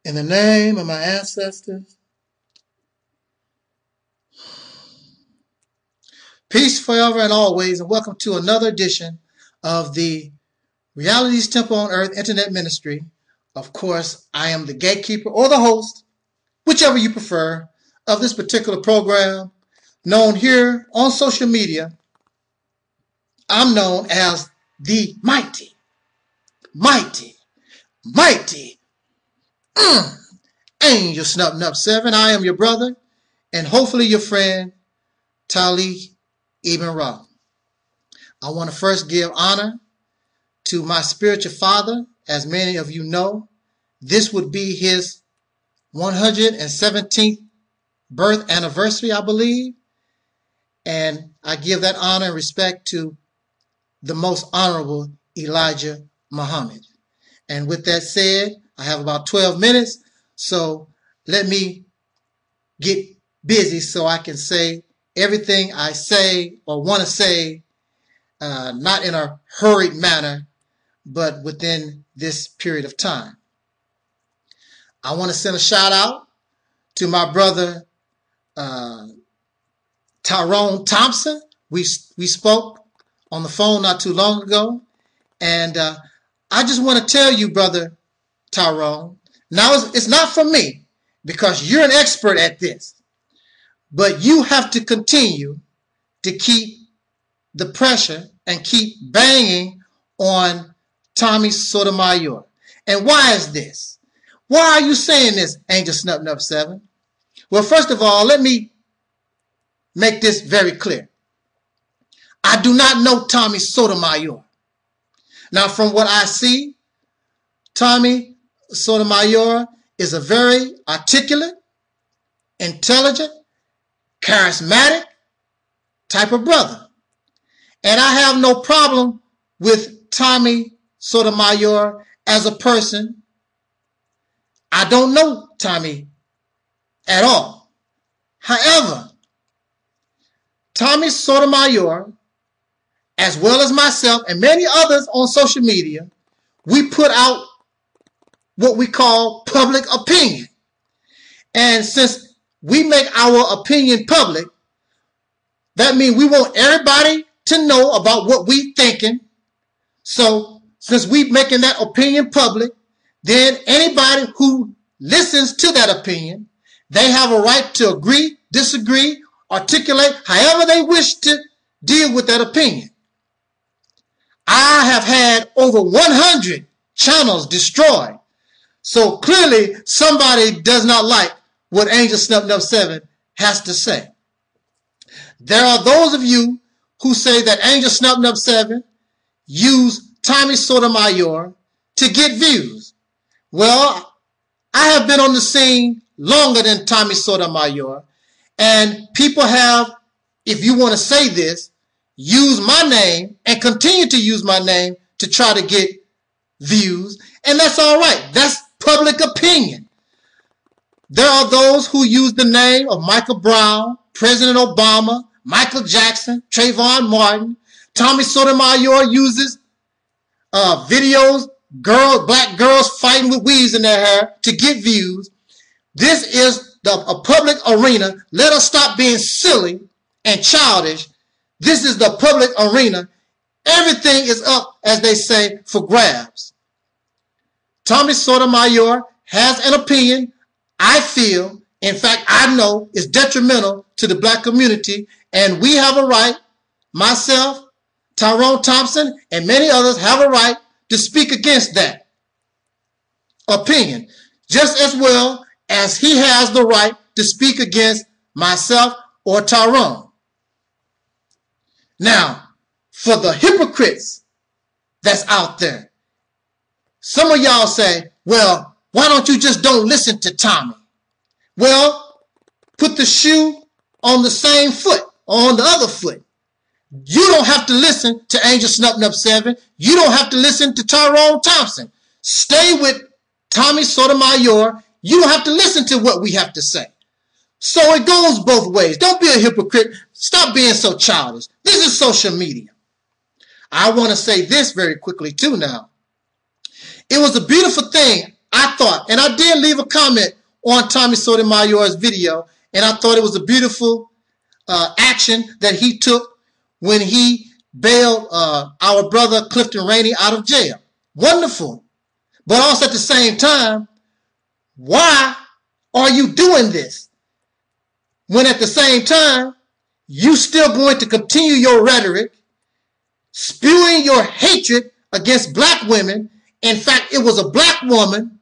In the name of my ancestors, peace forever and always, and welcome to another edition of the Reality's Temple on Earth Internet Ministry. Of course, I am the gatekeeper or the host, whichever you prefer, of this particular program, known here on social media. I'm known as the mighty Angel Snub 7. I am your brother and hopefully your friend, Taalik Ibn'rad. I want to first give honor to my spiritual father. As many of you know, this would be his 117th birth anniversary, I believe. And I give that honor and respect to the most honorable Elijah Muhammad. And with that said, I have about 12 minutes, so let me get busy so I can say everything I say or want to say, not in a hurried manner, but within this period of time. I want to send a shout out to my brother Tyrone Thompson. We spoke on the phone not too long ago, and I just want to tell you, brother Tyrone, now it's not from me because you're an expert at this, but you have to continue to keep the pressure and keep banging on Tommy Sotomayor. And why is this? Why are you saying this, Angel Snub 7? Well, first of all, let me make this very clear. I do not know Tommy Sotomayor. Now, from what I see, Tommy Sotomayor is a very articulate, intelligent, charismatic type of brother. And I have no problem with Tommy Sotomayor as a person. I don't know Tommy at all. However, Tommy Sotomayor, as well as myself and many others on social media, we put out what we call public opinion. And since we make our opinion public, that means we want everybody to know about what we thinking. So since we making that opinion public, then anybody who listens to that opinion, they have a right to agree, disagree, articulate however they wish to deal with that opinion. I have had over 100 channels destroyed. So clearly somebody does not like what Angel Snub 7 has to say. There are those of you who say that Angel Snub 7 used Tommy Sotomayor to get views. Well, I have been on the scene longer than Tommy Sotomayor, and people have, if you want to say this, use my name and continue to use my name to try to get views, and that's all right. That's public opinion. There are those who use the name of Michael Brown, President Obama, Michael Jackson, Trayvon Martin. Tommy Sotomayor uses videos, black girls fighting with weaves in their hair to get views. This is a public arena. Let us stop being silly and childish. This is the public arena. Everything is up, as they say, for grabs. Tommy Sotomayor has an opinion, I feel, in fact, I know, is detrimental to the black community, and we have a right, myself, Tyrone Thompson, and many others have a right to speak against that opinion, just as well as he has the right to speak against myself or Tyrone. Now, for the hypocrites that's out there, some of y'all say, well, why don't you just don't listen to Tommy? Well, put the shoe on the same foot, or on the other foot. You don't have to listen to Angel Snupnup 7. You don't have to listen to Tyrone Thompson. Stay with Tommy Sotomayor. You don't have to listen to what we have to say. So it goes both ways. Don't be a hypocrite. Stop being so childish. This is social media. I want to say this very quickly too now. It was a beautiful thing, I thought, and I did leave a comment on Tommy Sotomayor's video, and I thought it was a beautiful action that he took when he bailed our brother Clifton Rainey out of jail. Wonderful. But also at the same time, why are you doing this? When at the same time, you still going to continue your rhetoric, spewing your hatred against black women. In fact, it was a black woman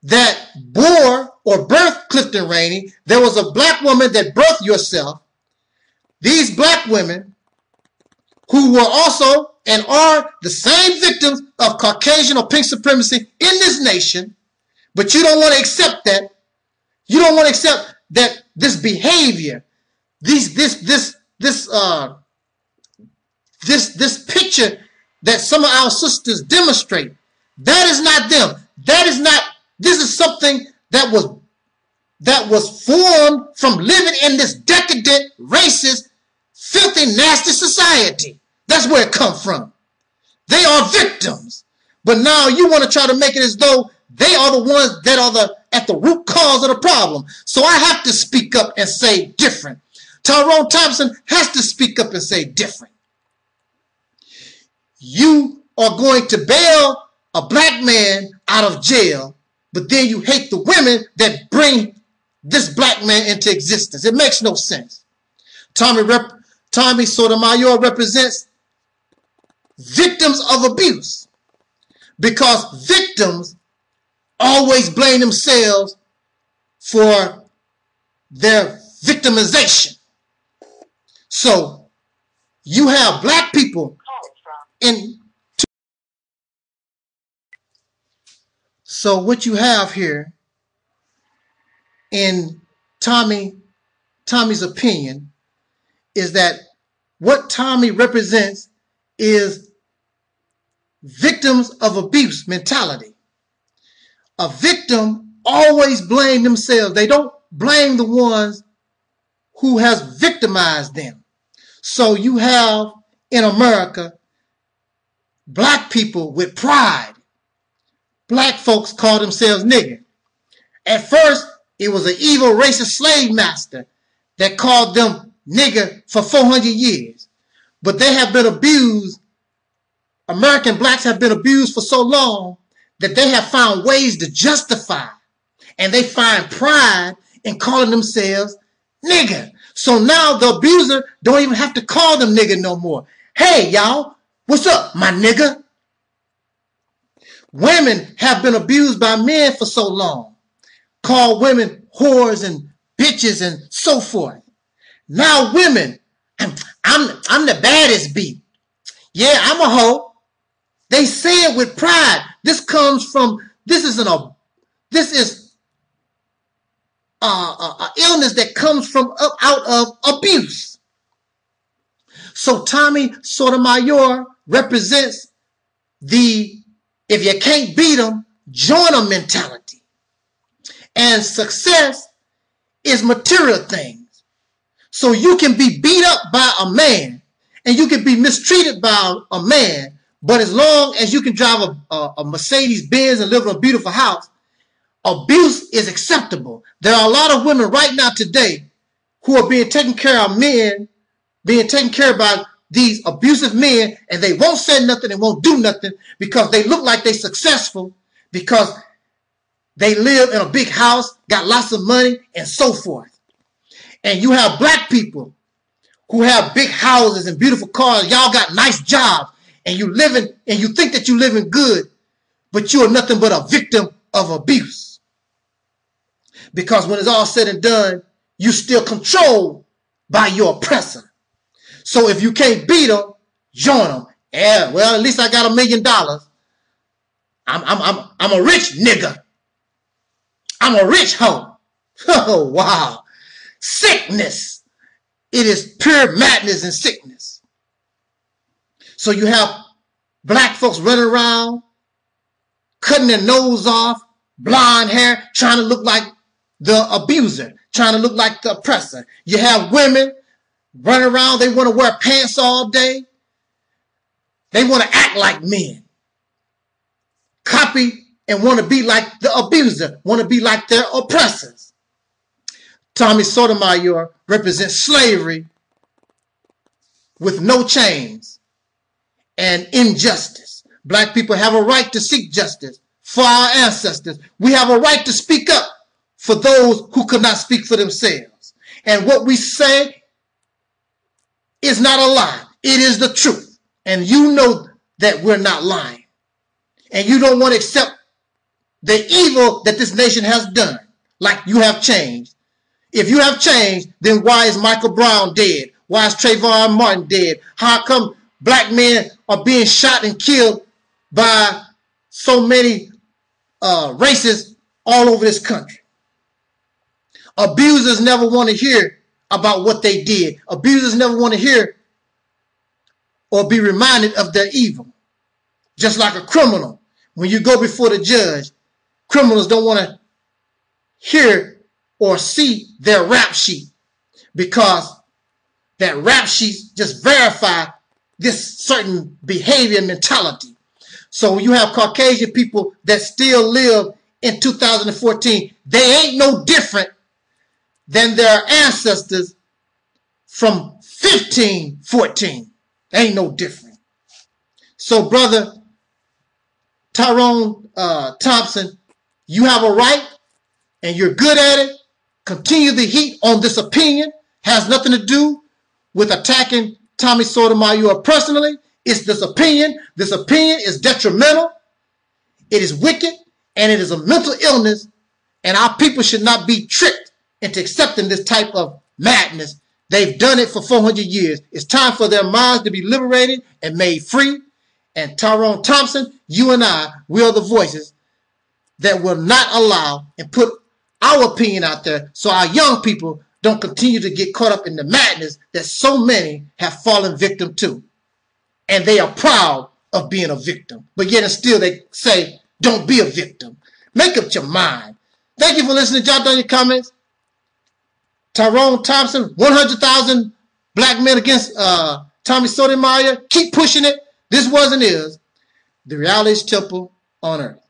that bore or birthed Clifton Rainey. There was a black woman that birthed yourself. These black women who were also and are the same victims of Caucasian or pink supremacy in this nation, but you don't want to accept that. You don't want to accept that this behavior, this picture that some of our sisters demonstrate, that is not them. That is not. This is something that was formed from living in this decadent, racist, filthy, nasty society. That's where it comes from. They are victims. But now you want to try to make it as though they are the ones that are at the root cause of the problem. So I have to speak up and say different. Tyrone Thompson has to speak up and say different. You are going to bail a black man out of jail, but then you hate the women that bring this black man into existence. It makes no sense. Tommy Sotomayor represents victims of abuse, because victims always blame themselves for their victimization. So you have black people in. So what you have here in Tommy's opinion is that what Tommy represents is victims of abuse mentality. A victim always blame themselves. They don't blame the ones who has victimized them. So you have in America black people with pride. Black folks call themselves nigger. At first, it was an evil racist slave master that called them nigger for 400 years. But they have been abused. American blacks have been abused for so long that they have found ways to justify. And they find pride in calling themselves nigger. So now the abuser don't even have to call them nigger no more. Hey, y'all, what's up, my nigger? Women have been abused by men for so long, called women whores and bitches and so forth. Now women, I'm the baddest bee. Yeah, I'm a hoe. They say it with pride. This is an illness that comes from out of abuse. So Tommy Sotomayor represents the if you can't beat them, join them mentality. And success is material things. So you can be beat up by a man and you can be mistreated by a man, but as long as you can drive a Mercedes Benz and live in a beautiful house, abuse is acceptable. There are a lot of women right now today who are being taken care of men, being taken care of by these abusive men, and they won't say nothing and won't do nothing because they look like they're successful, because they live in a big house, got lots of money, and so forth. And you have black people who have big houses and beautiful cars. Y'all got nice jobs, and you living, and you think that you living good, but you are nothing but a victim of abuse. Because when it's all said and done, you still controlled by your oppressor. So if you can't beat them, join them. Yeah, well, at least I got $1 million. I'm a rich nigga. I'm a rich hoe. Oh, wow. Sickness. It is pure madness and sickness. So you have black folks running around, cutting their nose off, blonde hair, trying to look like the abuser, trying to look like the oppressor. You have women running around, they want to wear pants all day. They want to act like men. Copy and want to be like the abuser, want to be like their oppressors. Tommy Sotomayor represents slavery with no chains and injustice. Black people have a right to seek justice for our ancestors. We have a right to speak up for those who could not speak for themselves. And what we say is not a lie. It is the truth. And you know that we're not lying. And you don't want to accept the evil that this nation has done, like you have changed. If you have changed, then why is Michael Brown dead? Why is Trayvon Martin dead? How come black men are being shot and killed by so many racists all over this country? Abusers never want to hear about what they did. Abusers never want to hear or be reminded of their evil. Just like a criminal. When you go before the judge, criminals don't want to hear or see their rap sheet, because that rap sheet just verify this certain behavior and mentality. So you have Caucasian people that still live in 2014. They ain't no different than their ancestors from 1514. Ain't no different. So brother Tyrone Thompson, you have a right and you're good at it. Continue the heat on this opinion. Has nothing to do with attacking Tommy Sotomayor personally. It's this opinion. This opinion is detrimental. It is wicked, and it is a mental illness, and our people should not be tricked into accepting this type of madness. They've done it for 400 years. It's time for their minds to be liberated and made free. And Tyrone Thompson, you and I, we are the voices that will not allow and put our opinion out there so our young people don't continue to get caught up in the madness that so many have fallen victim to. And they are proud of being a victim. But yet and still they say, don't be a victim. Make up your mind. Thank you for listening. Jot down your comments. Tyrone Thompson, 100,000 black men against Tommy Sotomayor. Keep pushing it. This was and is the Realist Temple on Earth.